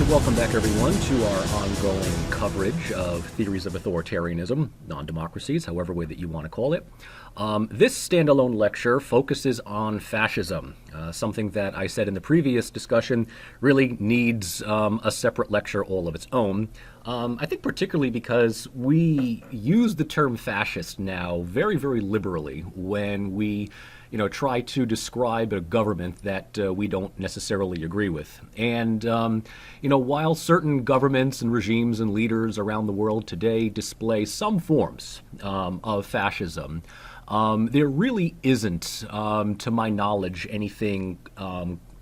welcome back everyone to our ongoing coverage of theories of authoritarianism, non-democracies, however way that you want to call it. This standalone lecture focuses on fascism, something that I said in the previous discussion really needs a separate lecture all of its own. I think particularly because we use the term fascist now very, very liberally when we try to describe a government that we don't necessarily agree with. And, while certain governments and regimes and leaders around the world today display some forms of fascism, there really isn't, to my knowledge, anything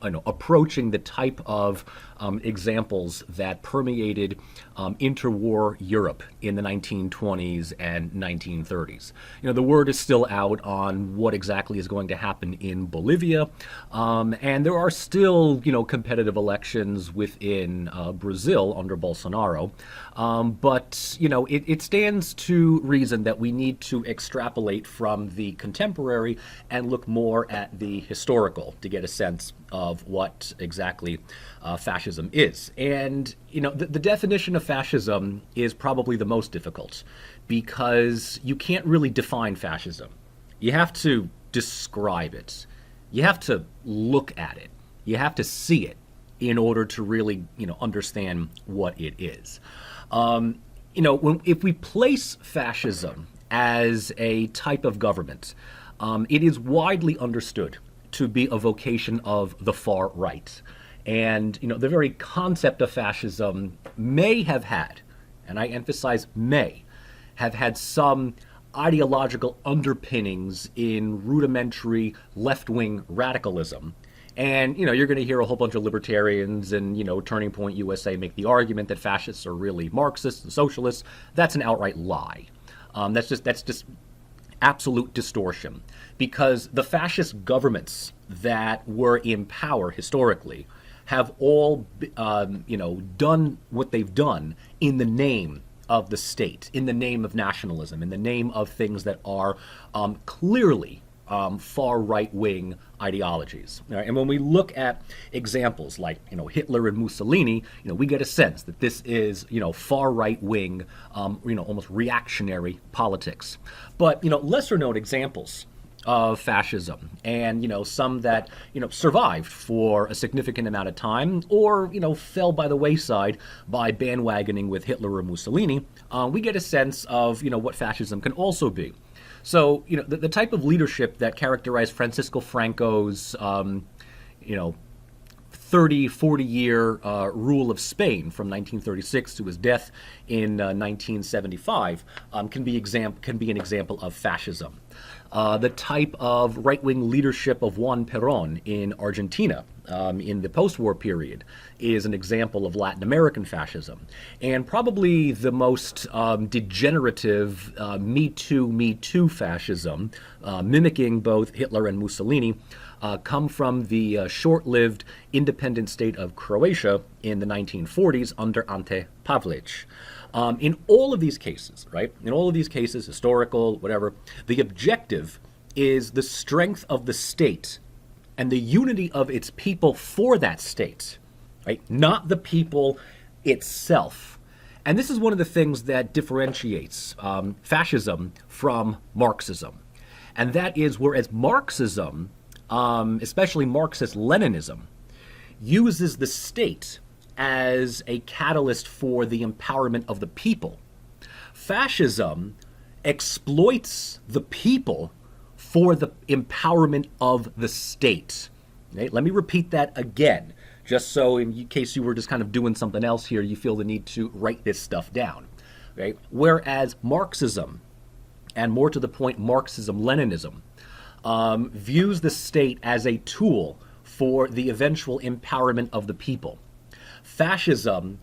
approaching the type of examples that permeated interwar Europe in the 1920s and 1930s. The word is still out on what exactly is going to happen in Bolivia, and there are still, competitive elections within Brazil under Bolsonaro. But it stands to reason that we need to extrapolate from the contemporary and look more at the historical to get a sense of what exactly fascism is. And, the definition of fascism is probably the most difficult because you can't really define fascism. You have to describe it. You have to look at it. You have to see it in order to really, understand what it is. If we place fascism as a type of government, it is widely understood to be a vocation of the far right. And, the very concept of fascism may have had, and I emphasize may, have had some ideological underpinnings in rudimentary left-wing radicalism. And, you're going to hear a whole bunch of libertarians and, Turning Point USA make the argument that fascists are really Marxists and socialists. That's an outright lie. That's just absolute distortion, because the fascist governments that were in power historically have all, done what they've done in the name of the state, in the name of nationalism, in the name of things that are clearly far right-wing ideologies. Right? And when we look at examples like, Hitler and Mussolini, we get a sense that this is, far right-wing, almost reactionary politics. But, lesser-known examples of fascism, and some that survived for a significant amount of time, or fell by the wayside by bandwagoning with Hitler or Mussolini, we get a sense of what fascism can also be. So the type of leadership that characterized Francisco Franco's 40-year rule of Spain from 1936 to his death in 1975 can be an example of fascism. The type of right-wing leadership of Juan Perón in Argentina in the post-war period is an example of Latin American fascism. And probably the most degenerative Me Too fascism, mimicking both Hitler and Mussolini, come from the short-lived independent state of Croatia in the 1940s under Ante Pavelić. In all of these cases, right? In all of these cases, historical, whatever, the objective is the strength of the state and the unity of its people for that state, right? Not the people itself. And this is one of the things that differentiates fascism from Marxism. And that is, whereas Marxism, especially Marxist-Leninism, uses the state as a catalyst for the empowerment of the people, fascism exploits the people for the empowerment of the state. Okay? Let me repeat that again, just so in case you were just kind of doing something else here, you feel the need to write this stuff down. Okay? Whereas Marxism, and more to the point, Marxism-Leninism, views the state as a tool for the eventual empowerment of the people. Fascism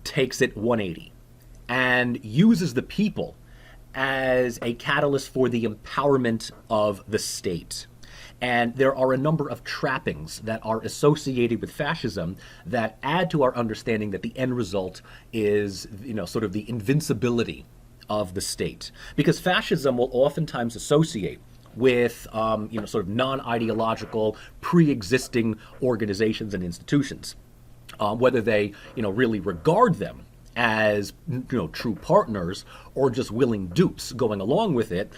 takes it 180 and uses the people as a catalyst for the empowerment of the state. And there are a number of trappings that are associated with fascism that add to our understanding that the end result is, sort of the invincibility of the state. Because fascism will oftentimes associate with, sort of non-ideological, pre-existing organizations and institutions. whether they, really regard them as, true partners or just willing dupes going along with it.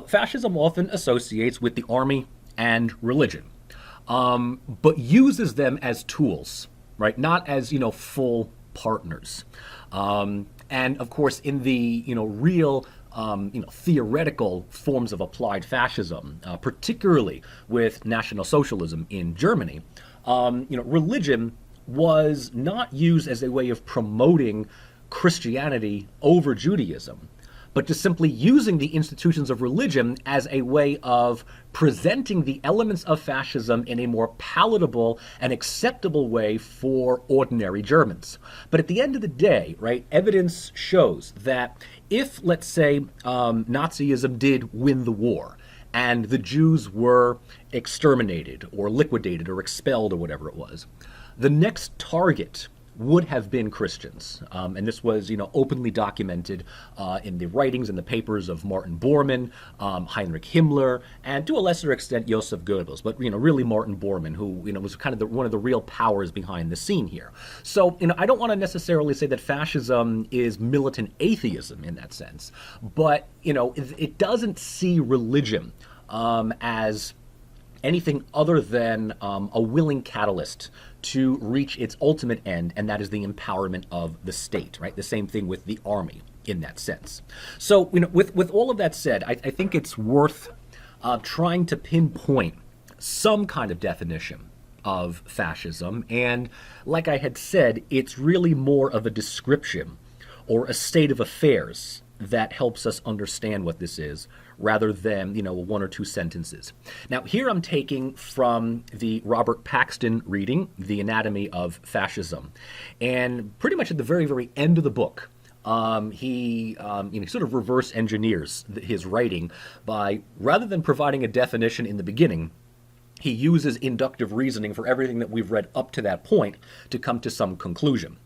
Fascism often associates with the army and religion, but uses them as tools, right? Not as, full partners. And of course, in the, real theoretical forms of applied fascism, particularly with National Socialism in Germany, religion was not used as a way of promoting Christianity over Judaism, but just simply using the institutions of religion as a way of presenting the elements of fascism in a more palatable and acceptable way for ordinary Germans. But at the end of the day, right, evidence shows that if, let's say, Nazism did win the war, and the Jews were exterminated or liquidated or expelled or whatever it was, the next target would have been Christians. And this was, openly documented in the writings and the papers of Martin Bormann, Heinrich Himmler, and to a lesser extent, Joseph Goebbels. But, really Martin Bormann, who, was kind of one of the real powers behind the scene here. So, I don't want to necessarily say that fascism is militant atheism in that sense. But, it doesn't see religion as anything other than a willing catalyst to reach its ultimate end, and that is the empowerment of the state, right? The same thing with the army in that sense. So, with all of that said, I think it's worth trying to pinpoint some kind of definition of fascism. And like I had said, it's really more of a description or a state of affairs that helps us understand what this is, rather than, one or two sentences. Now, here I'm taking from the Robert Paxton reading, The Anatomy of Fascism. And pretty much at the very, very end of the book, he sort of reverse engineers his writing by, rather than providing a definition in the beginning, he uses inductive reasoning for everything that we've read up to that point to come to some conclusion.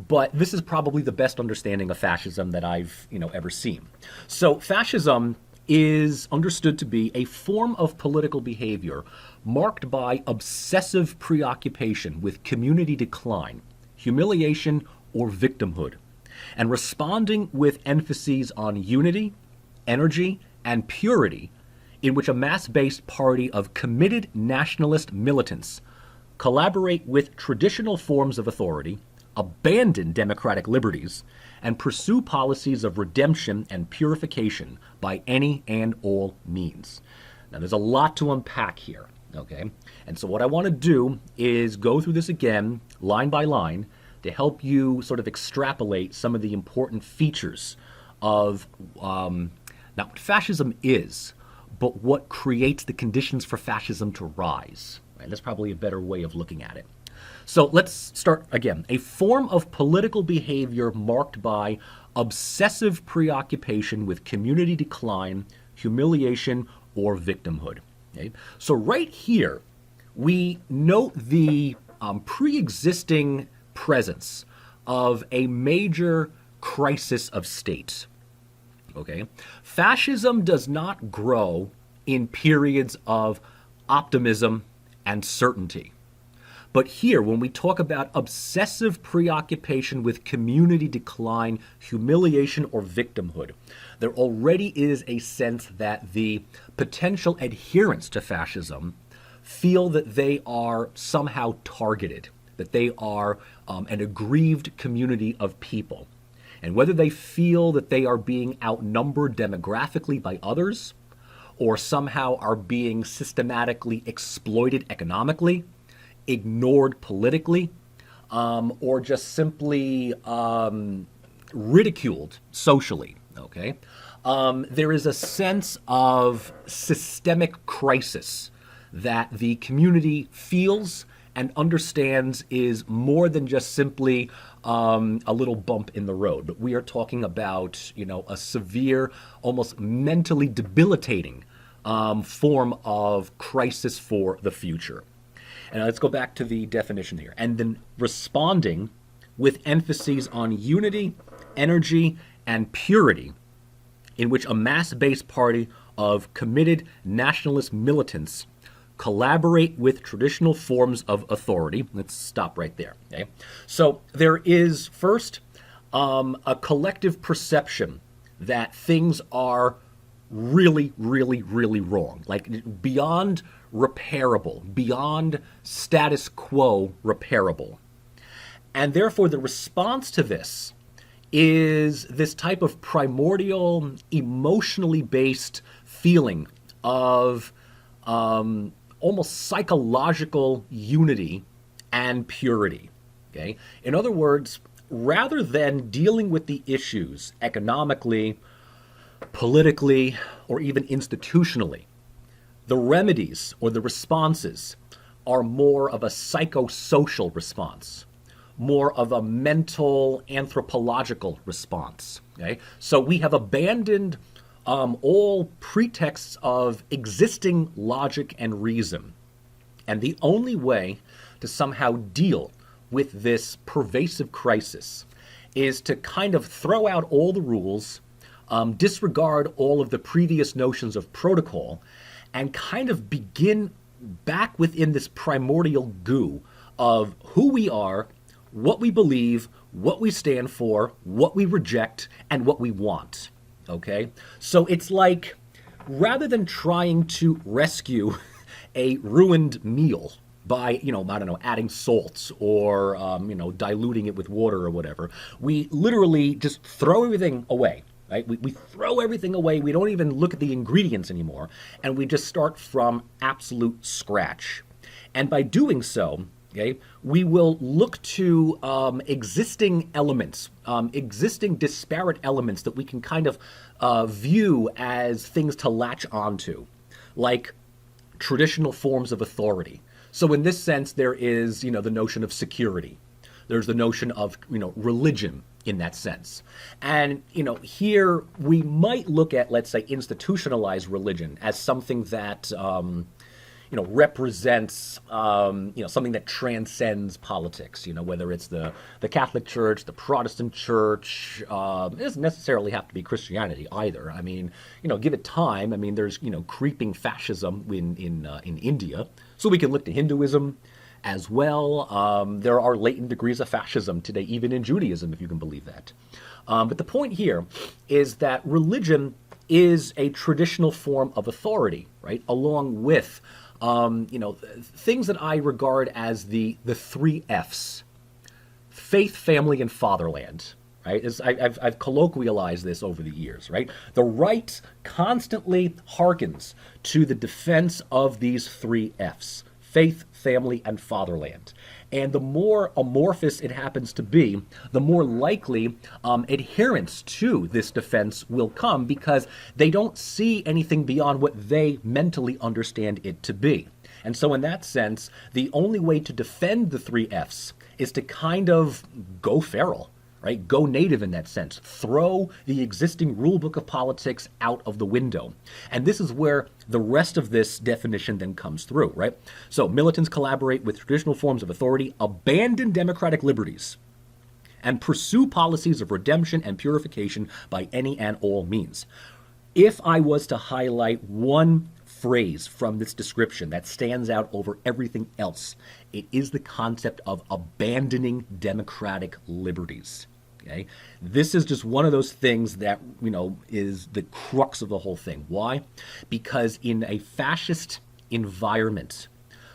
But this is probably the best understanding of fascism that I've, ever seen. So fascism is understood to be a form of political behavior marked by obsessive preoccupation with community decline, humiliation, or victimhood, and responding with emphases on unity, energy, and purity, in which a mass-based party of committed nationalist militants collaborate with traditional forms of authority, abandon democratic liberties, and pursue policies of redemption and purification by any and all means. Now, there's a lot to unpack here, okay? And so what I want to do is go through this again, line by line, to help you sort of extrapolate some of the important features of not what fascism is, but what creates the conditions for fascism to rise. Right? That's probably a better way of looking at it. So let's start again. A form of political behavior marked by obsessive preoccupation with community decline, humiliation, or victimhood. Okay? So right here, we note the pre-existing presence of a major crisis of state. Okay? Fascism does not grow in periods of optimism and certainty. But here, when we talk about obsessive preoccupation with community decline, humiliation, or victimhood, there already is a sense that the potential adherents to fascism feel that they are somehow targeted, that they are an aggrieved community of people. And whether they feel that they are being outnumbered demographically by others, or somehow are being systematically exploited economically, ignored politically, or just simply ridiculed socially, okay? There is a sense of systemic crisis that the community feels and understands is more than just simply a little bump in the road. But we are talking about, a severe, almost mentally debilitating form of crisis for the future. And let's go back to the definition here. And then responding with emphases on unity, energy, and purity, in which a mass-based party of committed nationalist militants collaborate with traditional forms of authority. Let's stop right there. Okay? So there is first a collective perception that things are really, really, really wrong, like beyond repairable, beyond status quo repairable. And therefore, the response to this is this type of primordial, emotionally based feeling of almost psychological unity and purity. Okay? In other words, rather than dealing with the issues economically, politically, or even institutionally, the remedies or the responses are more of a psychosocial response, more of a mental anthropological response. Okay? So we have abandoned all pretexts of existing logic and reason. And the only way to somehow deal with this pervasive crisis is to kind of throw out all the rules, disregard all of the previous notions of protocol, and kind of begin back within this primordial goo of who we are, what we believe, what we stand for, what we reject, and what we want. Okay? So it's like, rather than trying to rescue a ruined meal by, adding salts or, diluting it with water or whatever, we literally just throw everything away. Right? We throw everything away. We don't even look at the ingredients anymore. And we just start from absolute scratch. And by doing so, okay, we will look to existing elements, existing disparate elements that we can kind of view as things to latch onto, like traditional forms of authority. So in this sense, there is, the notion of security. There's the notion of, religion in that sense. And, here we might look at, let's say, institutionalized religion as something that, represents, something that transcends politics, whether it's the Catholic Church, the Protestant Church. It doesn't necessarily have to be Christianity either. I mean, give it time. I mean, there's, creeping fascism in India. So we can look to Hinduism as well. There are latent degrees of fascism today, even in Judaism, if you can believe that. But the point here is that religion is a traditional form of authority, right? Along with, things that I regard as the three Fs: faith, family, and fatherland. Right? I've colloquialized this over the years, right? The right constantly hearkens to the defense of these three Fs: faith, family, and fatherland. And the more amorphous it happens to be, the more likely adherence to this defense will come, because they don't see anything beyond what they mentally understand it to be. And so in that sense, the only way to defend the three Fs is to kind of go feral. Right? Go native in that sense. Throw the existing rule book of politics out of the window. And this is where the rest of this definition then comes through, right? So militants collaborate with traditional forms of authority, abandon democratic liberties, and pursue policies of redemption and purification by any and all means. If I was to highlight one phrase from this description that stands out over everything else, it is the concept of abandoning democratic liberties. Okay? This is just one of those things that, is the crux of the whole thing. Why? Because in a fascist environment,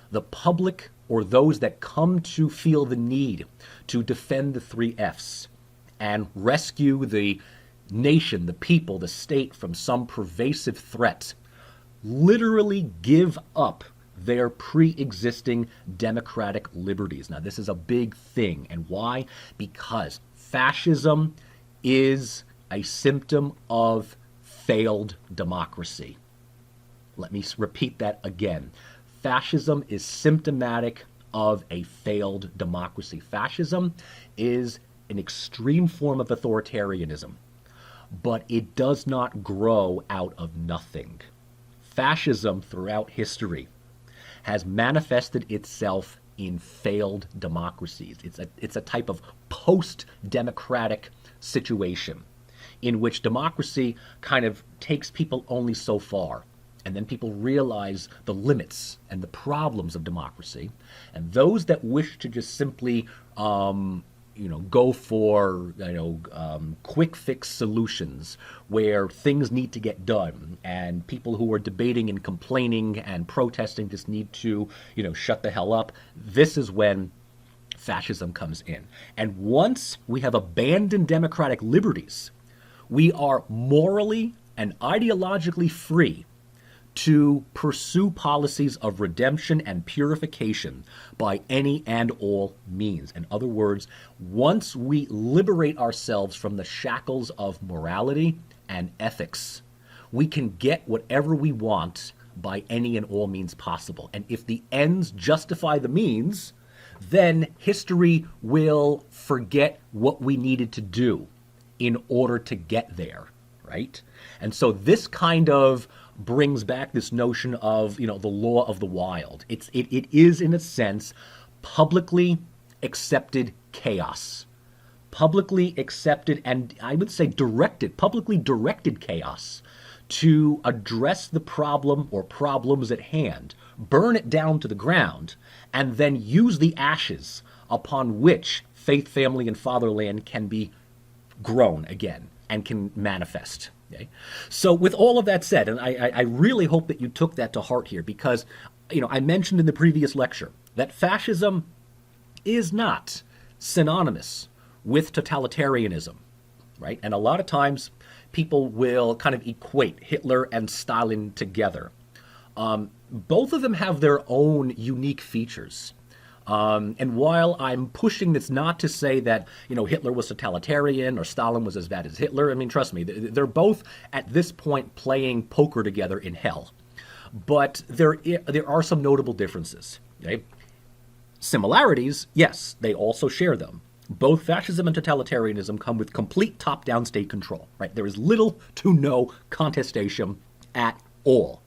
the public, or those that come to feel the need to defend the three Fs and rescue the nation, the people, the state from some pervasive threat, literally give up their pre-existing democratic liberties. Now, this is a big thing. And why? Because fascism is a symptom of failed democracy. Let me repeat that again. Fascism is symptomatic of a failed democracy. Fascism is an extreme form of authoritarianism, but it does not grow out of nothing. Fascism throughout history has manifested itself in failed democracies. It's a type of post-democratic situation in which democracy kind of takes people only so far. And then people realize the limits and the problems of democracy. And those that wish to just simply, go for, quick fix solutions where things need to get done, and people who are debating and complaining and protesting just need to, shut the hell up. This is when fascism comes in. And once we have abandoned democratic liberties, we are morally and ideologically free to pursue policies of redemption and purification by any and all means. In other words, once we liberate ourselves from the shackles of morality and ethics, we can get whatever we want by any and all means possible. And if the ends justify the means, then history will forget what we needed to do in order to get there, right? And so this kind of brings back this notion of, the law of the wild. It is, in a sense, publicly accepted chaos. Publicly accepted, and I would say publicly directed chaos to address the problem or problems at hand, burn it down to the ground, and then use the ashes upon which faith, family, and fatherland can be grown again and can manifest. Okay? So with all of that said, and I really hope that you took that to heart here, because I mentioned in the previous lecture that fascism is not synonymous with totalitarianism, right? And a lot of times people will kind of equate Hitler and Stalin together. Both of them have their own unique features. And while I'm pushing this not to say that, Hitler was totalitarian or Stalin was as bad as Hitler, I mean, trust me, they're both at this point playing poker together in hell. But there are some notable differences. Okay? Similarities, yes, they also share them. Both fascism and totalitarianism come with complete top-down state control, right? There is little to no contestation at all.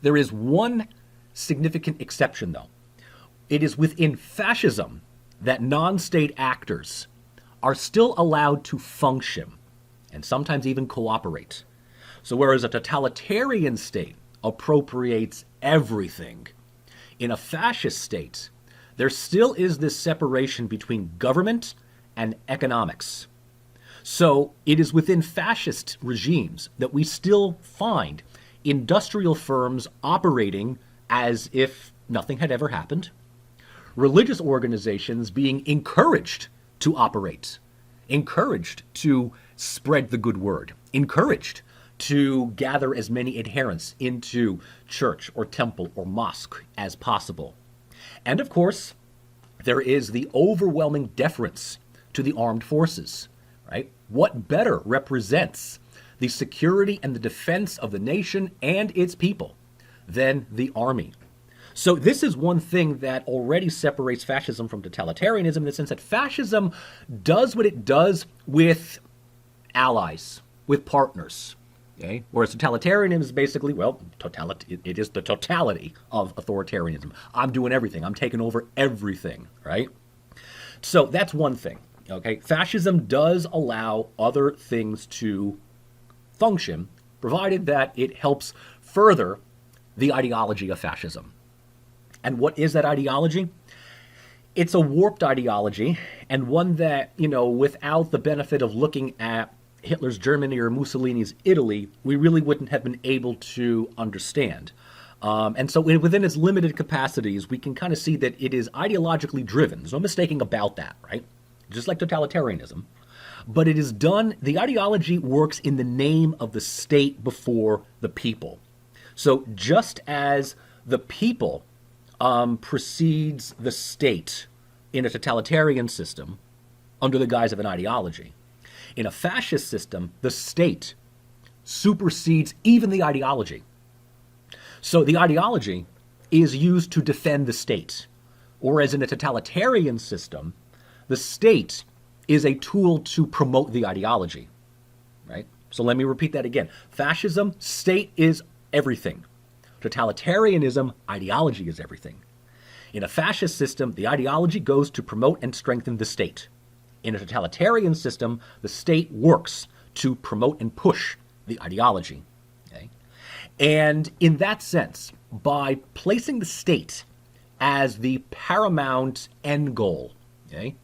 There is one significant exception, though. It is within fascism that non-state actors are still allowed to function and sometimes even cooperate. So whereas a totalitarian state appropriates everything, in a fascist state, there still is this separation between government and economics. So it is within fascist regimes that we still find industrial firms operating as if nothing had ever happened, religious organizations being encouraged to operate, encouraged to spread the good word, encouraged to gather as many adherents into church or temple or mosque as possible. And of course, there is the overwhelming deference to the armed forces, right? What better represents the security and the defense of the nation and its people than the army? So this is one thing that already separates fascism from totalitarianism, in the sense that fascism does what it does with allies, with partners. Okay? Whereas totalitarianism is basically, it is the totality of authoritarianism. I'm doing everything. I'm taking over everything, right? So that's one thing. Okay? Fascism does allow other things to function, provided that it helps further the ideology of fascism. And what is that ideology? It's a warped ideology, and one that, without the benefit of looking at Hitler's Germany or Mussolini's Italy, we really wouldn't have been able to understand. And so within its limited capacities, we can kind of see that it is ideologically driven. There's no mistaking about that, right? Just like totalitarianism. But it is done, the ideology works in the name of the state before the people. So just as the people precedes the state in a totalitarian system under the guise of an ideology, in a fascist system, the state supersedes even the ideology. So the ideology is used to defend the state, whereas in a totalitarian system, the state is a tool to promote the ideology, right? So let me repeat that again. Fascism, state is everything. Totalitarianism, ideology is everything. In a fascist system, the ideology goes to promote and strengthen the state. In a totalitarian system, the state works to promote and push the ideology. Okay? And in that sense, by placing the state as the paramount end goal, okay,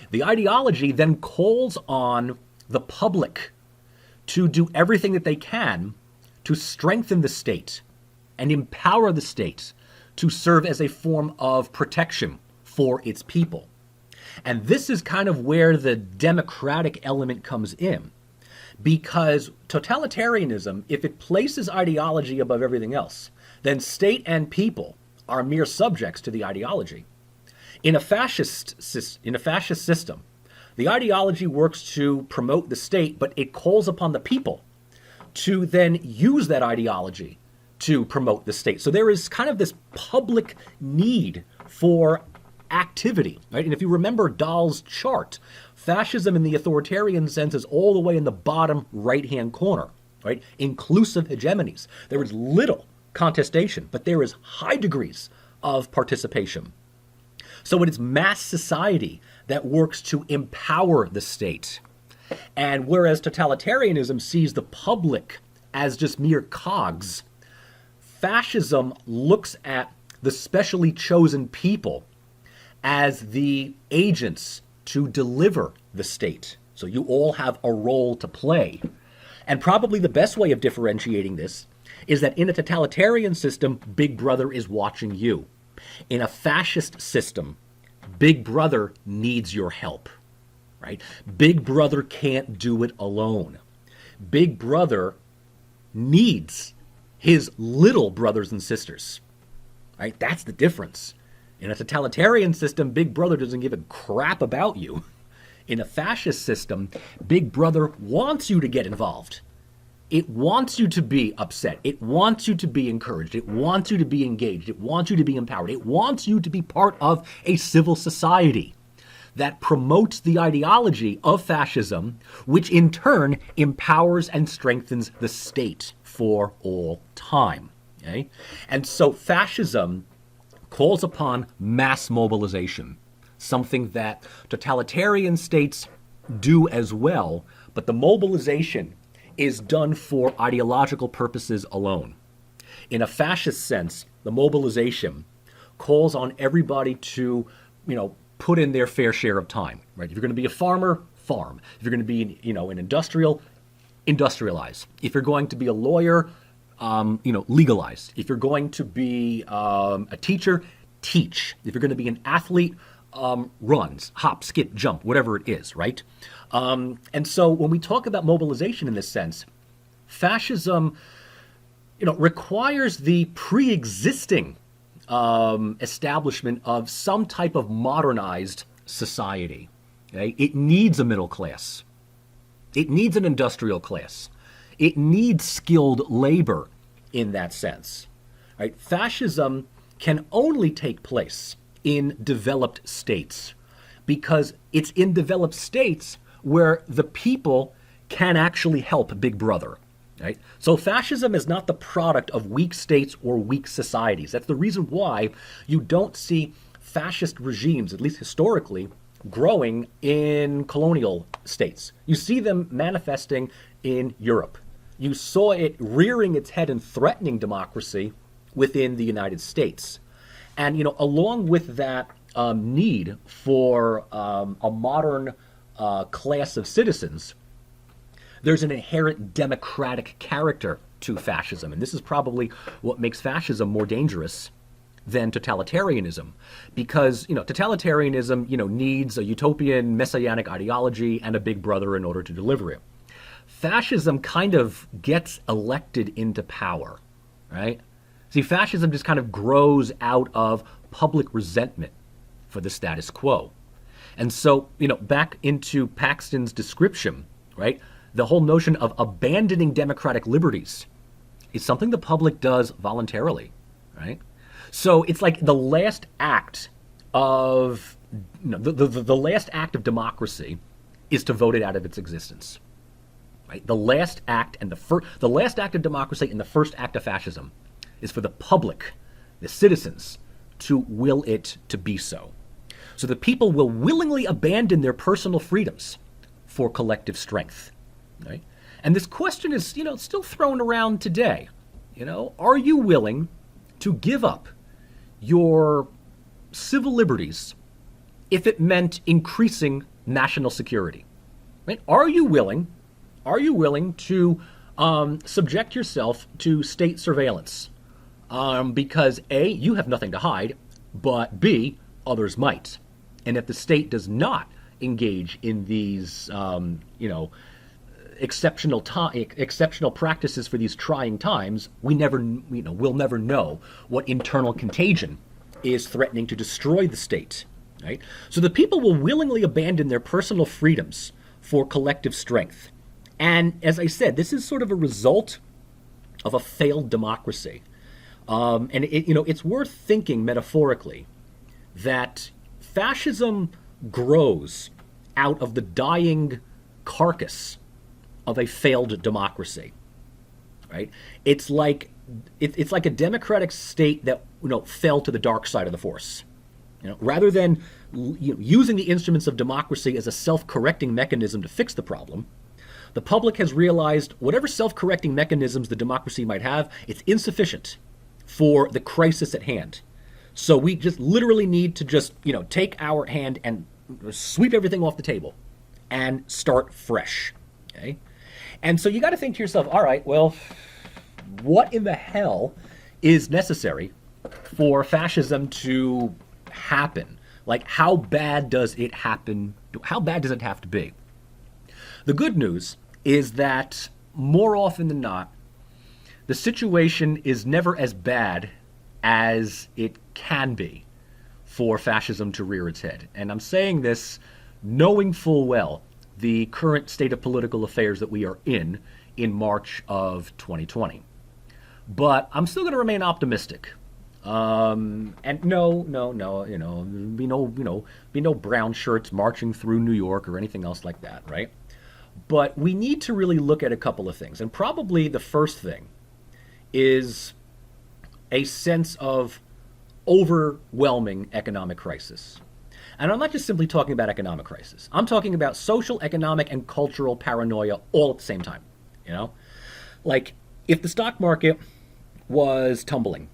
the ideology then calls on the public to do everything that they can to strengthen the state and empower the state to serve as a form of protection for its people. And this is kind of where the democratic element comes in, because totalitarianism, if it places ideology above everything else, then state and people are mere subjects to the ideology. In a fascist system, the ideology works to promote the state, but it calls upon the people to then use that ideology to promote the state. So there is kind of this public need for activity, right? And if you remember Dahl's chart, fascism in the authoritarian sense is all the way in the bottom right-hand corner, right? Inclusive hegemonies. There is little contestation, but there is high degrees of participation. So it is mass society that works to empower the state. And whereas totalitarianism sees the public as just mere cogs, fascism looks at the specially chosen people as the agents to deliver the state. So you all have a role to play. And probably the best way of differentiating this is that in a totalitarian system, Big Brother is watching you. In a fascist system, Big Brother needs your help, right? Big Brother can't do it alone. Big Brother needs his little brothers and sisters, right? That's the difference. In a totalitarian system, Big Brother doesn't give a crap about you. In a fascist system, Big Brother wants you to get involved. It wants you to be upset. It wants you to be encouraged. It wants you to be engaged. It wants you to be empowered. It wants you to be part of a civil society that promotes the ideology of fascism, which in turn empowers and strengthens the state for all time. Okay? And so fascism calls upon mass mobilization, something that totalitarian states do as well, but the mobilization is done for ideological purposes alone. In a fascist sense, the mobilization calls on everybody to, put in their fair share of time, right? If you're going to be a farmer, farm. If you're going to be, an industrial, industrialize. If you're going to be a lawyer, legalize. If you're going to be a teacher, teach. If you're going to be an athlete, runs, hop, skip, jump, whatever it is, right? And so when we talk about mobilization in this sense, fascism, requires the pre-existing establishment of some type of modernized society. Okay? It needs a middle class. It needs an industrial class. It needs skilled labor in that sense. Right? Fascism can only take place in developed states because it's in developed states where the people can actually help Big Brother. Right? So fascism is not the product of weak states or weak societies. That's the reason why you don't see fascist regimes, at least historically, growing in colonial states. You see them manifesting in Europe. You saw it rearing its head and threatening democracy within the United States. And, along with that need for a modern class of citizens, there's an inherent democratic character to fascism. And this is probably what makes fascism more dangerous than totalitarianism. Because, totalitarianism, needs a utopian messianic ideology and a Big Brother in order to deliver it. Fascism kind of gets elected into power, right? See, fascism just kind of grows out of public resentment for the status quo. And so, back into Paxton's description, right? The whole notion of abandoning democratic liberties is something the public does voluntarily, right? So it's like the last act of the last act of democracy is to vote it out of its existence, right? The last act and the last act of democracy and the first act of fascism is for the public, the citizens, to will it to be so. So the people will willingly abandon their personal freedoms for collective strength. Right? And this question is, still thrown around today. Are you willing to give up your civil liberties if it meant increasing national security? Right? Are you willing to subject yourself to state surveillance? Because A, you have nothing to hide, but B, others might. And if the state does not engage in these, exceptional practices for these trying times, we'll never know what internal contagion is threatening to destroy the state. Right? So the people will willingly abandon their personal freedoms for collective strength. And as I said, this is sort of a result of a failed democracy. And it's worth thinking metaphorically that fascism grows out of the dying carcass of a failed democracy. Right? It's like a democratic state that fell to the dark side of the force. Rather than using the instruments of democracy as a self-correcting mechanism to fix the problem, the public has realized whatever self-correcting mechanisms the democracy might have, it's insufficient for the crisis at hand. So we just literally need to just, take our hand and sweep everything off the table and start fresh. Okay? And so you got to think to yourself, all right, well, what in the hell is necessary for fascism to happen? Like, how bad does it happen? How bad does it have to be? The good news is that more often than not, the situation is never as bad as it can be for fascism to rear its head. And I'm saying this knowing full well the current state of political affairs that we are in March of 2020. But I'm still going to remain optimistic. And no, be no brown shirts marching through New York or anything else like that, right? But we need to really look at a couple of things. And probably the first thing is a sense of overwhelming economic crisis. And I'm not just simply talking about economic crisis. I'm talking about social, economic, and cultural paranoia all at the same time. Like if the stock market was tumbling,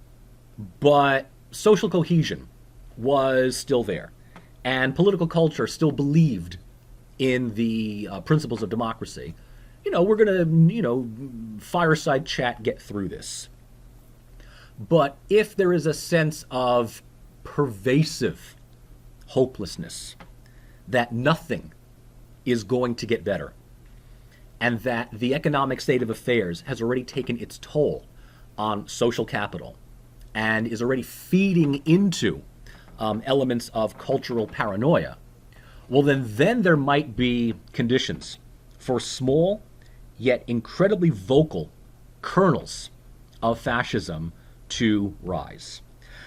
but social cohesion was still there, and political culture still believed in the principles of democracy, we're going to, fireside chat get through this. But if there is a sense of pervasive hopelessness, that nothing is going to get better, and that the economic state of affairs has already taken its toll on social capital and is already feeding into elements of cultural paranoia, well, then there might be conditions for small yet incredibly vocal kernels of fascism to rise.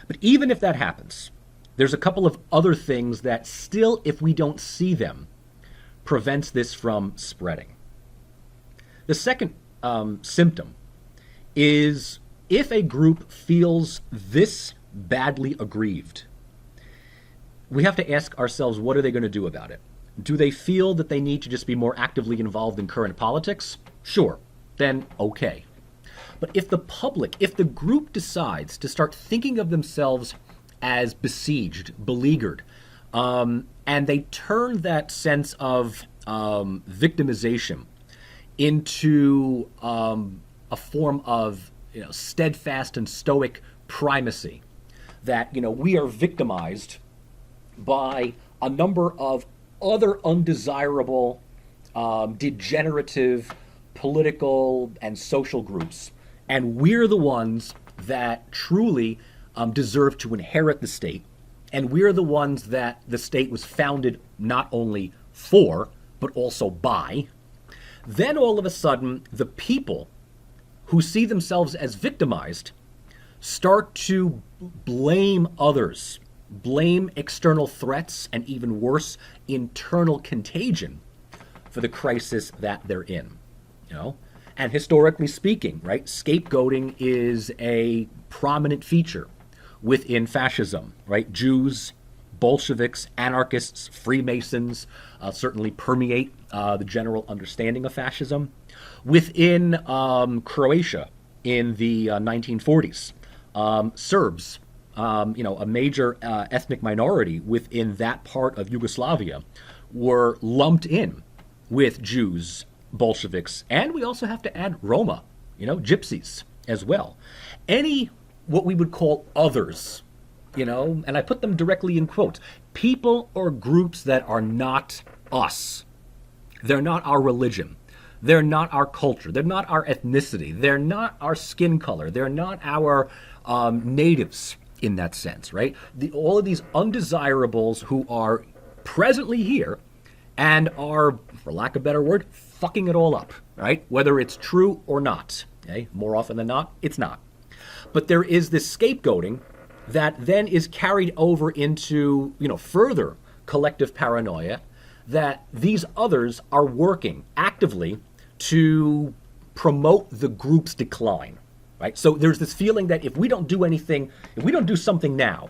But even if that happens, there's a couple of other things that still, if we don't see them, prevents this from spreading. The second symptom is if a group feels this badly aggrieved, we have to ask ourselves, what are they going to do about it? Do they feel that they need to just be more actively involved in current politics? Sure, then okay. But if the group decides to start thinking of themselves as besieged, beleaguered, and they turn that sense of victimization into a form of steadfast and stoic primacy, that we are victimized by a number of other undesirable, degenerative political and social groups, and we're the ones that truly deserve to inherit the state, and we're the ones that the state was founded not only for, but also by, then all of a sudden the people who see themselves as victimized start to blame others, blame external threats, and even worse, internal contagion for the crisis that they're in. And historically speaking, right, scapegoating is a prominent feature within fascism, right? Jews, Bolsheviks, anarchists, Freemasons certainly permeate the general understanding of fascism. Within Croatia in the 1940s. Serbs, a major ethnic minority within that part of Yugoslavia, were lumped in with Jews, Bolsheviks, and we also have to add Roma, gypsies as well. Any what we would call others, and I put them directly in quotes, people or groups that are not us. They're not our religion. They're not our culture. They're not our ethnicity. They're not our skin color. They're not our natives in that sense, right? All of these undesirables who are presently here and are, for lack of a better word, fucking it all up, right? Whether it's true or not. Okay? More often than not, it's not. But there is this scapegoating that then is carried over into, further collective paranoia that these others are working actively to promote the group's decline, right? So there's this feeling that if we don't do anything, if we don't do something now,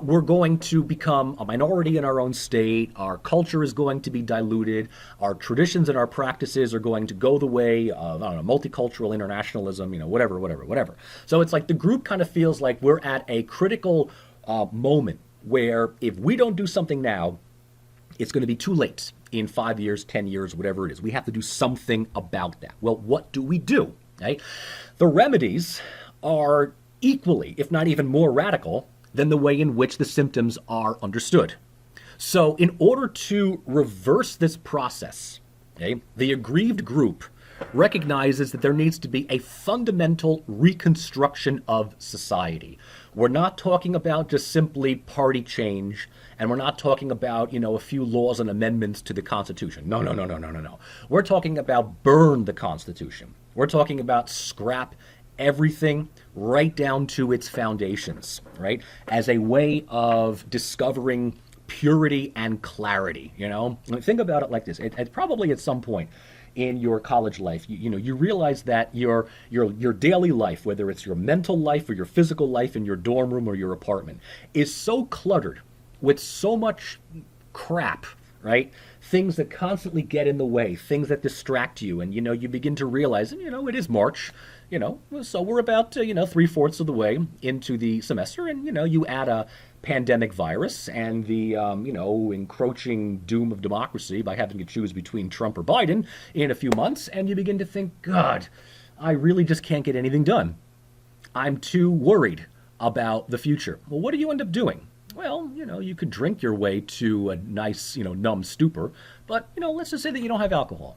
we're going to become a minority in our own state. Our culture is going to be diluted. Our traditions and our practices are going to go the way of, multicultural internationalism, whatever. So it's like the group kind of feels like we're at a critical moment where if we don't do something now, it's going to be too late in 5 years, 10 years, whatever it is. We have to do something about that. Well, what do we do? Right? The remedies are equally, if not even more radical than the way in which the symptoms are understood. So in order to reverse this process, the aggrieved group recognizes that there needs to be a fundamental reconstruction of society. We're not talking about just simply party change, and we're not talking about, a few laws and amendments to the Constitution. No. We're talking about burn the Constitution. We're talking about scrap everything right down to its foundations, right? As a way of discovering purity and clarity, Think about it like this. Probably at some point in your college life, you realize that your daily life, whether it's your mental life or your physical life in your dorm room or your apartment, is so cluttered with so much crap, right? Things that constantly get in the way, things that distract you, and you begin to realize, it is March, so we're about 3/4 of the way into the semester, and you add a pandemic virus and the encroaching doom of democracy by having to choose between Trump or Biden in a few months, and you begin to think, God, I really just can't get anything done. I'm too worried about the future. Well, what do you end up doing? Well, you could drink your way to a nice, numb stupor, but, let's just say that you don't have alcohol.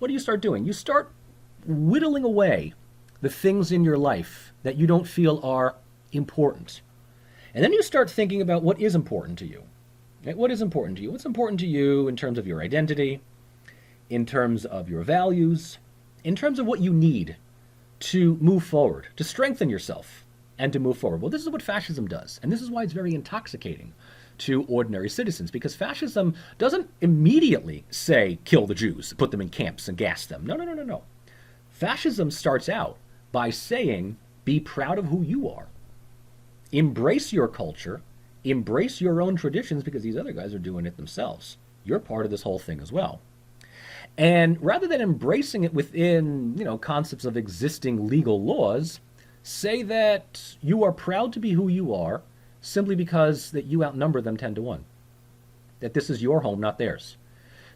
What do you start doing? You start whittling away the things in your life that you don't feel are important. And then you start thinking about what is important to you. Right? What is important to you? What's important to you in terms of your identity, in terms of your values, in terms of what you need to move forward, to strengthen yourself and to move forward. Well, this is what fascism does. And this is why it's very intoxicating to ordinary citizens, because fascism doesn't immediately say, kill the Jews, put them in camps and gas them. No. Fascism starts out by saying, be proud of who you are. Embrace your culture, embrace your own traditions, because these other guys are doing it themselves. You're part of this whole thing as well. And rather than embracing it within, concepts of existing legal laws, say that you are proud to be who you are simply because that you outnumber them 10-1. That this is your home, not theirs.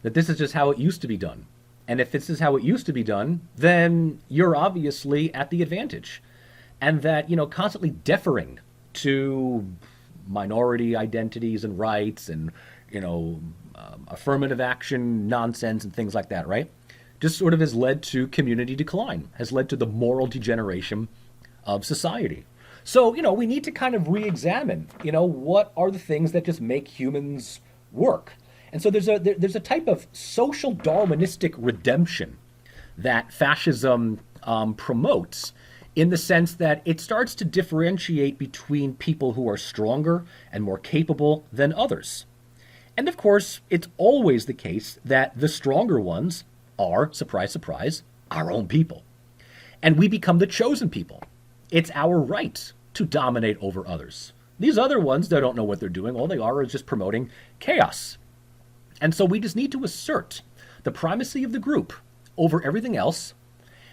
That this is just how it used to be done. And if this is how it used to be done, then you're obviously at the advantage. And that, constantly deferring to minority identities and rights and, affirmative action nonsense and things like that, right? Just sort of has led to community decline, has led to the moral degeneration of society. So, we need to kind of re-examine, what are the things that just make humans work? And so there's a type of social Darwinistic redemption that fascism promotes, in the sense that it starts to differentiate between people who are stronger and more capable than others. And of course, it's always the case that the stronger ones are, surprise, surprise, our own people. And we become the chosen people. It's our right to dominate over others. These other ones, they don't know what they're doing. All they are is just promoting chaos. And so we just need to assert the primacy of the group over everything else.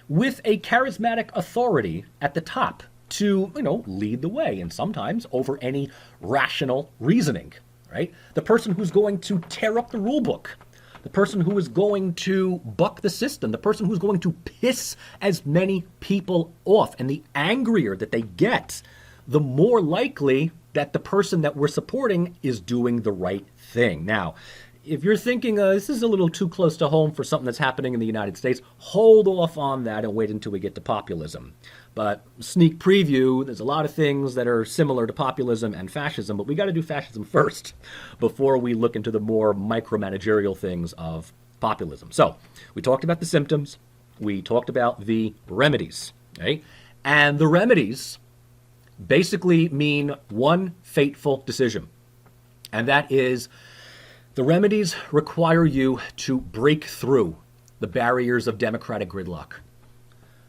with a charismatic authority at the top to, lead the way, and sometimes over any rational reasoning, right? The person who's going to tear up the rule book, the person who is going to buck the system, the person who's going to piss as many people off. And the angrier that they get, the more likely that the person that we're supporting is doing the right thing. Now, if you're thinking this is a little too close to home for something that's happening in the United States, hold off on that and wait until we get to populism. But sneak preview, there's a lot of things that are similar to populism and fascism, but we got to do fascism first before we look into the more micromanagerial things of populism. So we talked about the symptoms. We talked about the remedies. Okay? And the remedies basically mean one fateful decision. And that is, the remedies require you to break through the barriers of democratic gridlock.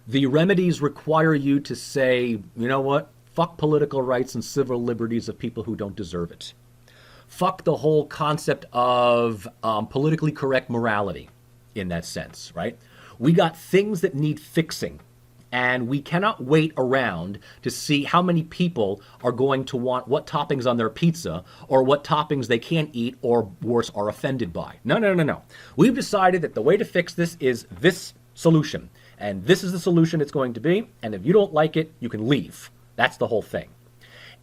The remedies require you to say, you know what? Fuck political rights and civil liberties of people who don't deserve it. Fuck the whole concept of politically correct morality in that sense, right? We got things that need fixing. And we cannot wait around to see how many people are going to want what toppings on their pizza or what toppings they can't eat or worse are offended by. No. We've decided that the way to fix this is this solution. And this is the solution it's going to be. And if you don't like it, you can leave. That's the whole thing.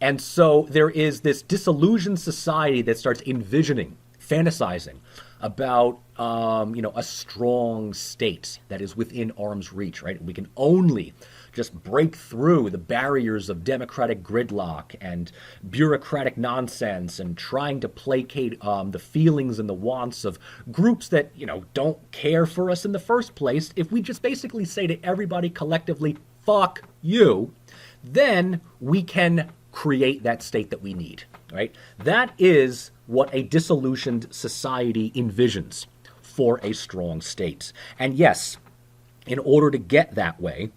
And so there is this disillusioned society that starts envisioning, fantasizing about a strong state that is within arm's reach, right? We can only just break through the barriers of democratic gridlock and bureaucratic nonsense and trying to placate the feelings and the wants of groups that, don't care for us in the first place. If we just basically say to everybody collectively, fuck you, then we can create that state that we need, right? That is what a disillusioned society envisions for a strong state. And yes, in order to get that way,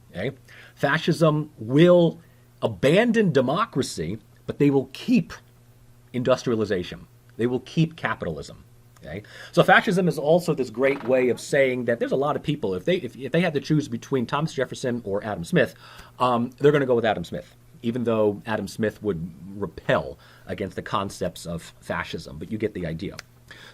fascism will abandon democracy, but they will keep industrialization. They will keep capitalism. Okay? So fascism is also this great way of saying that there's a lot of people, if they had to choose between Thomas Jefferson or Adam Smith, they're going to go with Adam Smith, even though Adam Smith would repel against the concepts of fascism. But you get the idea.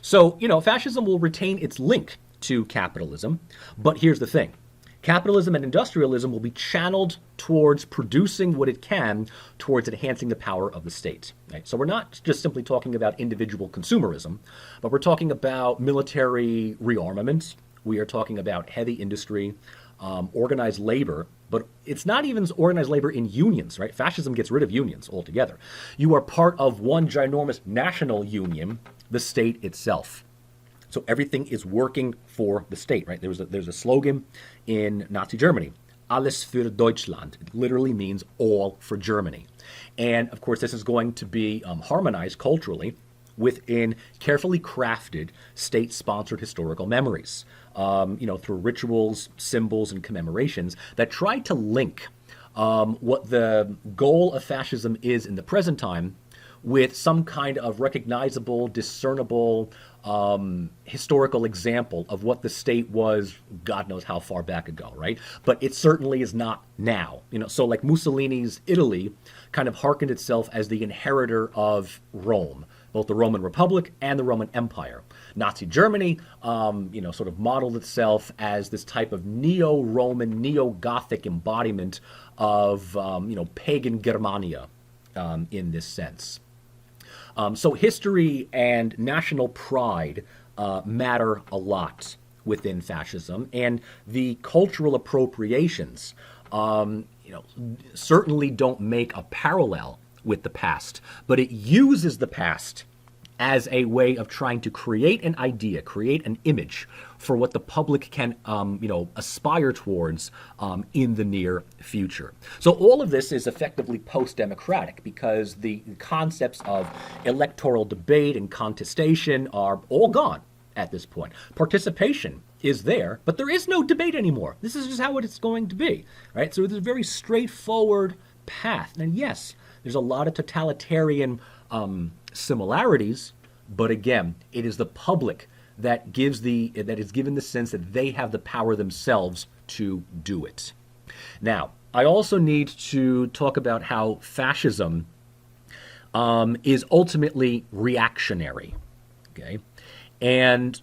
So, fascism will retain its link to capitalism. But here's the thing. Capitalism and industrialism will be channeled towards producing what it can towards enhancing the power of the state. Right? So we're not just simply talking about individual consumerism, but we're talking about military rearmament. We are talking about heavy industry, organized labor, but it's not even organized labor in unions, right? Fascism gets rid of unions altogether. You are part of one ginormous national union, the state itself. So everything is working for the state, right? There's a slogan in Nazi Germany, Alles für Deutschland. It literally means all for Germany. And of course, this is going to be harmonized culturally within carefully crafted state-sponsored historical memories, through rituals, symbols, and commemorations that try to link what the goal of fascism is in the present time with some kind of recognizable, discernible, historical example of what the state was God knows how far back ago, right? But it certainly is not now. So like Mussolini's Italy kind of hearkened itself as the inheritor of Rome, both the Roman Republic and the Roman Empire. Nazi Germany, sort of modeled itself as this type of neo-Roman, neo-Gothic embodiment of, pagan Germania in this sense. So history and national pride matter a lot within fascism, and the cultural appropriations, certainly don't make a parallel with the past, but it uses the past as a way of trying to create an idea, create an image for what the public can, aspire towards in the near future. So all of this is effectively post-democratic because the concepts of electoral debate and contestation are all gone at this point. Participation is there, but there is no debate anymore. This is just how it's going to be, right? So there's a very straightforward path. And yes, there's a lot of totalitarian similarities, but again, it is the public that is given the sense that they have the power themselves to do it. Now, I also need to talk about how fascism is ultimately reactionary. Okay, and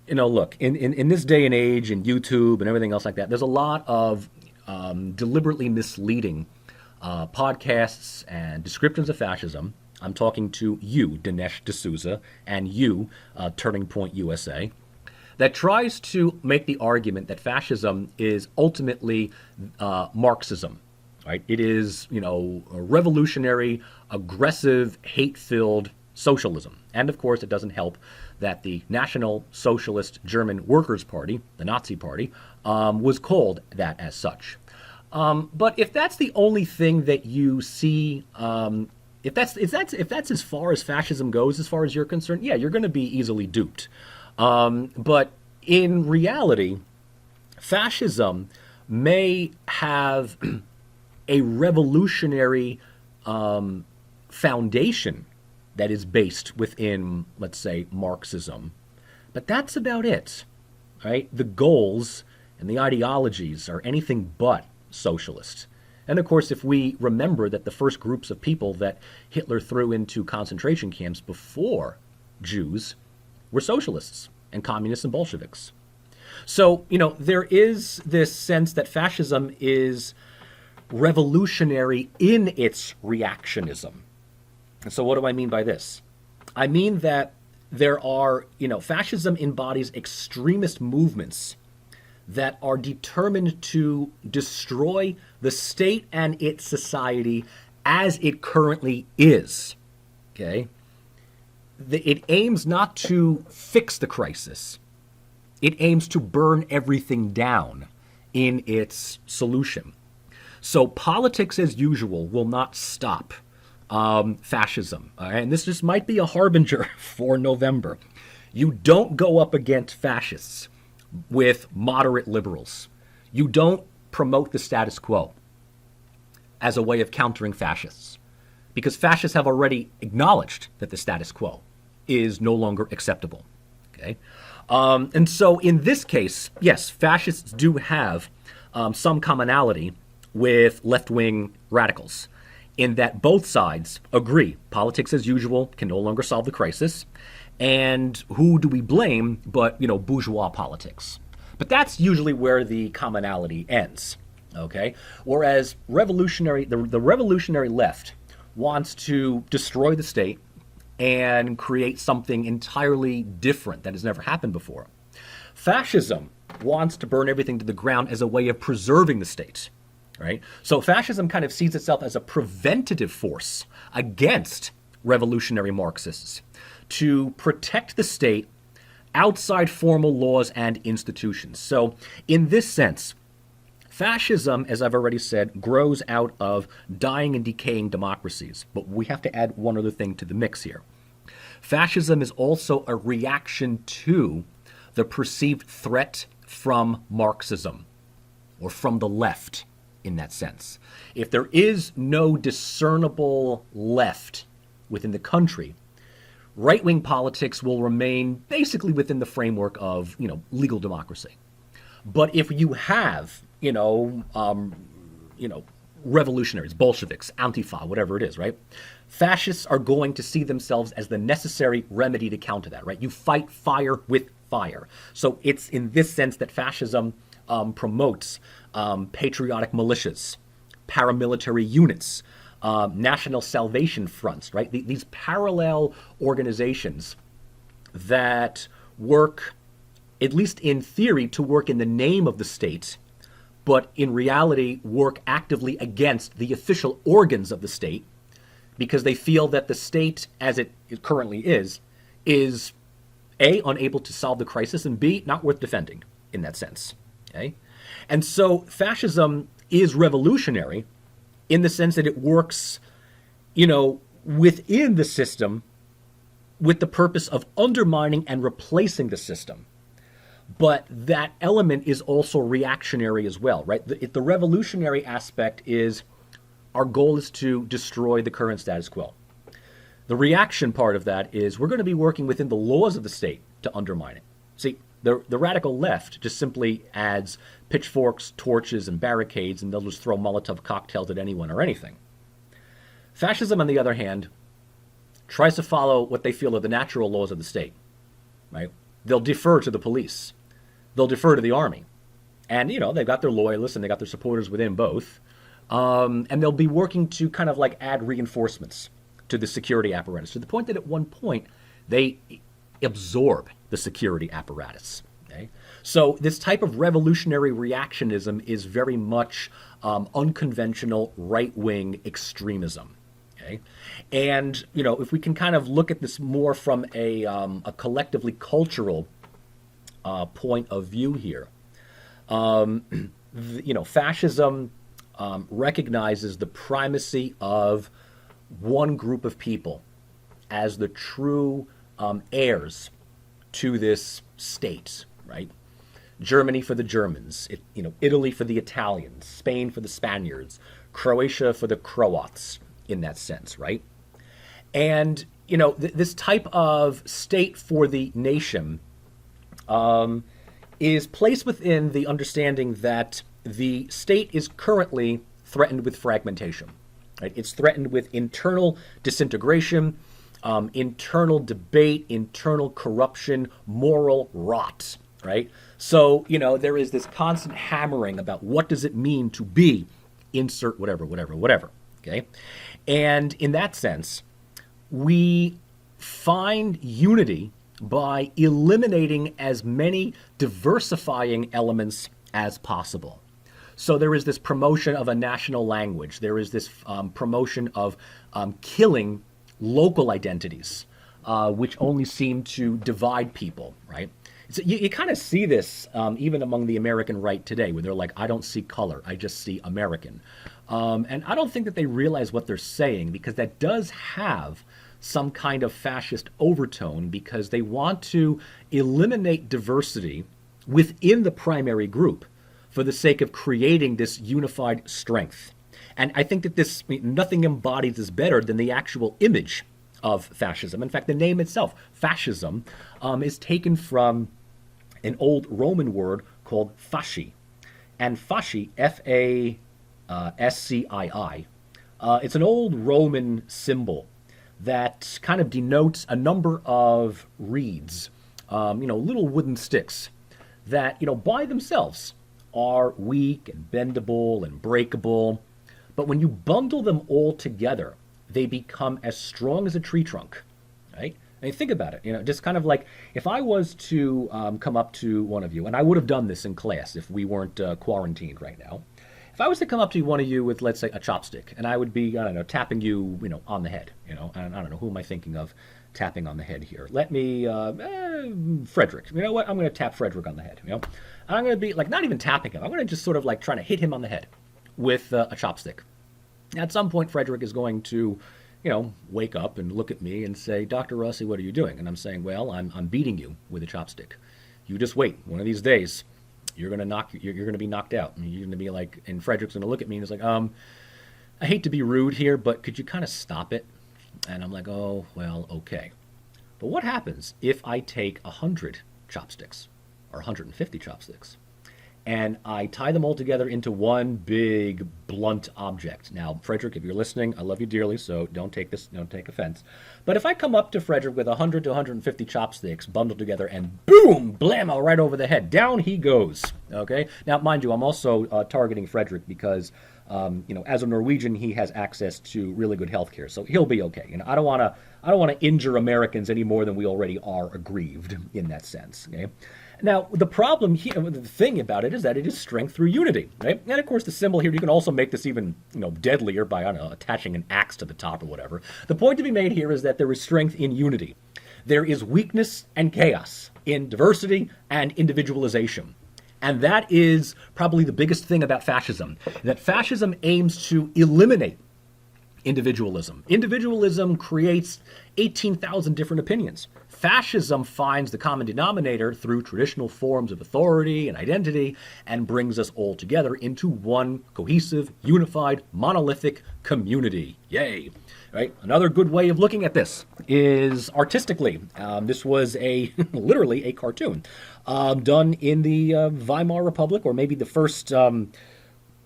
look, in this day and age, and YouTube and everything else like that, there's a lot of deliberately misleading podcasts and descriptions of fascism. I'm talking to you, Dinesh D'Souza, and you, Turning Point USA, that tries to make the argument that fascism is ultimately Marxism. Right? It is, a revolutionary, aggressive, hate-filled socialism. And of course, it doesn't help that the National Socialist German Workers' Party, the Nazi Party, was called that as such. But if that's the only thing that you see, if that's as far as fascism goes, as far as you're concerned, yeah, you're going to be easily duped. But in reality, fascism may have a revolutionary foundation that is based within, let's say, Marxism. But that's about it, right? The goals and the ideologies are anything but socialist. And of course, if we remember that the first groups of people that Hitler threw into concentration camps before Jews were socialists and communists and Bolsheviks. So, there is this sense that fascism is revolutionary in its reactionism. And so what do I mean by this? I mean that there are, fascism embodies extremist movements that are determined to destroy the state and its society as it currently is. Okay? It aims not to fix the crisis. It aims to burn everything down in its solution. So politics as usual will not stop fascism. And this just might be a harbinger for November. You don't go up against fascists with moderate liberals. You don't promote the status quo as a way of countering fascists, because fascists have already acknowledged that the status quo is no longer acceptable. Okay, and so in this case, yes, fascists do have some commonality with left-wing radicals, in that both sides agree politics as usual can no longer solve the crisis, and who do we blame but, bourgeois politics. But that's usually where the commonality ends, okay? Whereas the revolutionary left wants to destroy the state and create something entirely different that has never happened before. Fascism wants to burn everything to the ground as a way of preserving the state. Right? So fascism kind of sees itself as a preventative force against revolutionary Marxists to protect the state outside formal laws and institutions. So in this sense, fascism, as I've already said, grows out of dying and decaying democracies. But we have to add one other thing to the mix here. Fascism is also a reaction to the perceived threat from Marxism, or from the left. In that sense, if there is no discernible left within the country, right-wing politics will remain basically within the framework of, legal democracy. But if you have, revolutionaries, Bolsheviks, Antifa, whatever it is, right? Fascists are going to see themselves as the necessary remedy to counter that, right? You fight fire with fire. So it's in this sense that fascism promotes patriotic militias, paramilitary units, national salvation fronts, right? These parallel organizations that work, at least in theory, to work in the name of the state, but in reality work actively against the official organs of the state, because they feel that the state, as it currently is A, unable to solve the crisis, and B, not worth defending in that sense. Okay? And so fascism is revolutionary in the sense that it works, within the system with the purpose of undermining and replacing the system. But that element is also reactionary as well, right? The revolutionary aspect is our goal is to destroy the current status quo. The reaction part of that is we're going to be working within the laws of the state to undermine it. See, The radical left just simply adds pitchforks, torches, and barricades, and they'll just throw Molotov cocktails at anyone or anything. Fascism, on the other hand, tries to follow what they feel are the natural laws of the state, right? They'll defer to the police. They'll defer to the army. And, they've got their loyalists and they got their supporters within both. And they'll be working to kind of like add reinforcements to the security apparatus, to the point that at one point they absorb the security apparatus. Okay? So this type of revolutionary reactionism is very much unconventional right-wing extremism. Okay? And, if we can kind of look at this more from a collectively cultural point of view here, fascism recognizes the primacy of one group of people as the true heirs to this state, right? Germany for the Germans, Italy for the Italians, Spain for the Spaniards, Croatia for the Croats, in that sense, right? And, this type of state for the nation is placed within the understanding that the state is currently threatened with fragmentation. Right? It's threatened with internal disintegration, internal debate, internal corruption, moral rot. Right? So, there is this constant hammering about what does it mean to be insert whatever. Okay? And in that sense, we find unity by eliminating as many diversifying elements as possible. So there is this promotion of a national language. There is this promotion of killing local identities, which only seem to divide people, right? So you kind of see this even among the American right today, where they're like, I don't see color, I just see American. And I don't think that they realize what they're saying, because that does have some kind of fascist overtone, because they want to eliminate diversity within the primary group for the sake of creating this unified strength. And I think that nothing embodies this better than the actual image of fascism. In fact, the name itself, fascism, is taken from an old Roman word called fasci. And fasci, F-A-S-C-I-I, it's an old Roman symbol that kind of denotes a number of reeds, little wooden sticks that, by themselves are weak and bendable and breakable. But when you bundle them all together, they become as strong as a tree trunk, right? I mean, think about it, just kind of like if I was to come up to one of you, and I would have done this in class if we weren't quarantined right now. If I was to come up to one of you with, let's say, a chopstick, and I would be, tapping you, on the head, and I don't know, who am I thinking of tapping on the head here? Let me, Frederick. You know what? I'm going to tap Frederick on the head, And I'm going to be, not even tapping him. I'm going to just sort of, trying to hit him on the head with a chopstick. At some point, Frederick is going to, wake up and look at me and say, Dr. Rossi, what are you doing? And I'm saying, well, I'm beating you with a chopstick. You just wait. One of these days, you're going to be knocked out. And you're going to be like, and Frederick's going to look at me and he's like, I hate to be rude here, but could you kind of stop it? And I'm like, oh, well, okay. But what happens if I take 100 chopsticks or 150 chopsticks and I tie them all together into one big blunt object? Now, Frederick, if you're listening, I love you dearly, so don't take offense. But if I come up to Frederick with 100 to 150 chopsticks bundled together and boom, blammo, right over the head, down he goes, okay? Now, mind you, I'm also targeting Frederick because, as a Norwegian, he has access to really good health care, so he'll be okay. I don't want to injure Americans any more than we already are aggrieved in that sense, okay? Now, the problem here, the thing about it is that it is strength through unity, right? And of course, the symbol here, you can also make this even, deadlier by, attaching an axe to the top or whatever. The point to be made here is that there is strength in unity. There is weakness and chaos in diversity and individualization. And that is probably the biggest thing about fascism, that fascism aims to eliminate individualism. Individualism creates 18,000 different opinions. Fascism finds the common denominator through traditional forms of authority and identity and brings us all together into one cohesive, unified, monolithic community. Yay! Right? Another good way of looking at this is artistically. This was literally a cartoon done in the Weimar Republic, or maybe the first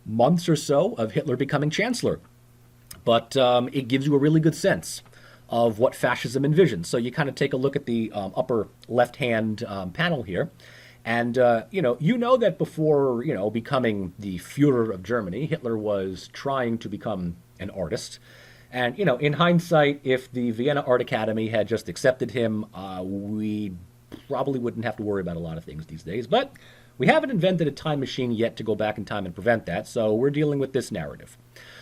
months or so of Hitler becoming chancellor. But it gives you a really good sense of what fascism envisions. So you kind of take a look at the upper left-hand panel here, and you know that before becoming the Führer of Germany, Hitler was trying to become an artist. And in hindsight, if the Vienna Art Academy had just accepted him, we probably wouldn't have to worry about a lot of things these days. But we haven't invented a time machine yet to go back in time and prevent that, so we're dealing with this narrative.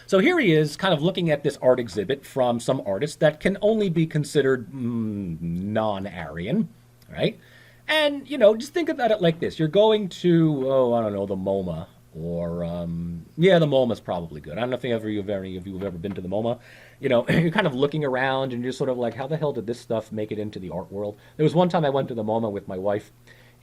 So here he is kind of looking at this art exhibit from some artists that can only be considered non-Aryan, right? And, just think about it like this. You're going to, I don't know, the MoMA, or, the MoMA's probably good. I don't know if any of you have ever been to the MoMA. You're kind of looking around and you're sort of like, how the hell did this stuff make it into the art world? There was one time I went to the MoMA with my wife,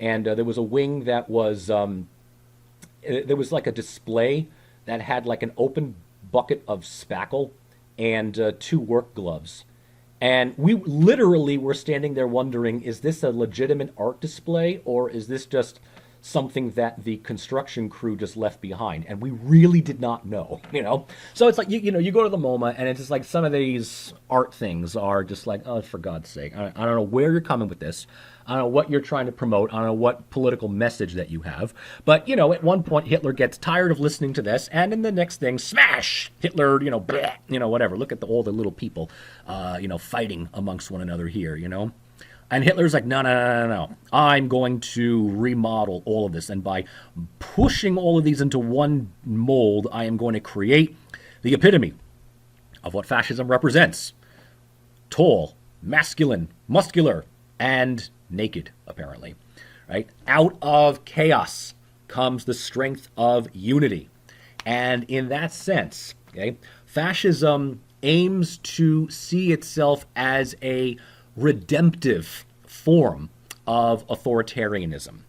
and there was a wing that was, there was like a display that had like an open bucket of spackle and 2 work gloves. And we literally were standing there wondering, is this a legitimate art display, or is this just something that the construction crew just left behind? And we really did not know, So it's like, you go to the MoMA, and it's just like some of these art things are just like, oh, for God's sake, I don't know where you're coming with this. I don't know what you're trying to promote. I don't know what political message that you have. But, at one point, Hitler gets tired of listening to this, and in the next thing, smash! Hitler, bleh, whatever. Look at all the little people, fighting amongst one another here, And Hitler's like, no. I'm going to remodel all of this. And by pushing all of these into one mold, I am going to create the epitome of what fascism represents. Tall, masculine, muscular, and naked, apparently. Right? Out of chaos comes the strength of unity. And in that sense, fascism aims to see itself as a redemptive form of authoritarianism,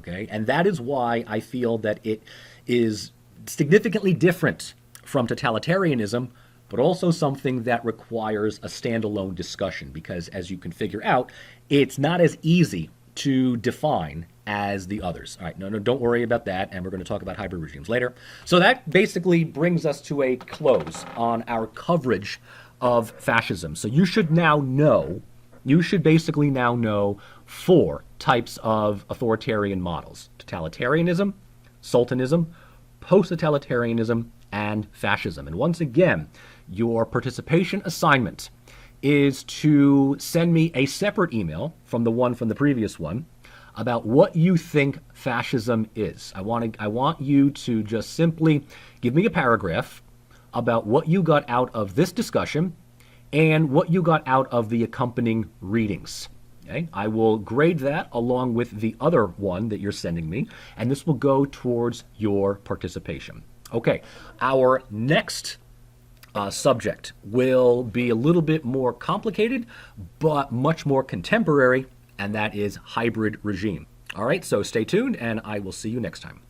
and that is why I feel that it is significantly different from totalitarianism, but also something that requires a standalone discussion, because as you can figure out, it's not as easy to define as the others. All right, no, don't worry about that, and we're going to talk about hybrid regimes later. So that basically brings us to a close on our coverage of fascism. So you should basically now know 4 types of authoritarian models: totalitarianism, sultanism, post-totalitarianism, and fascism. And once again, your participation assignment is to send me a separate email from the one from the previous one about what you think fascism is. I want you to just simply give me a paragraph about what you got out of this discussion and what you got out of the accompanying readings. I will grade that along with the other one that you're sending me, and this will go towards your participation. Okay, our next subject will be a little bit more complicated, but much more contemporary, and that is hybrid regime. All right, so stay tuned, and I will see you next time.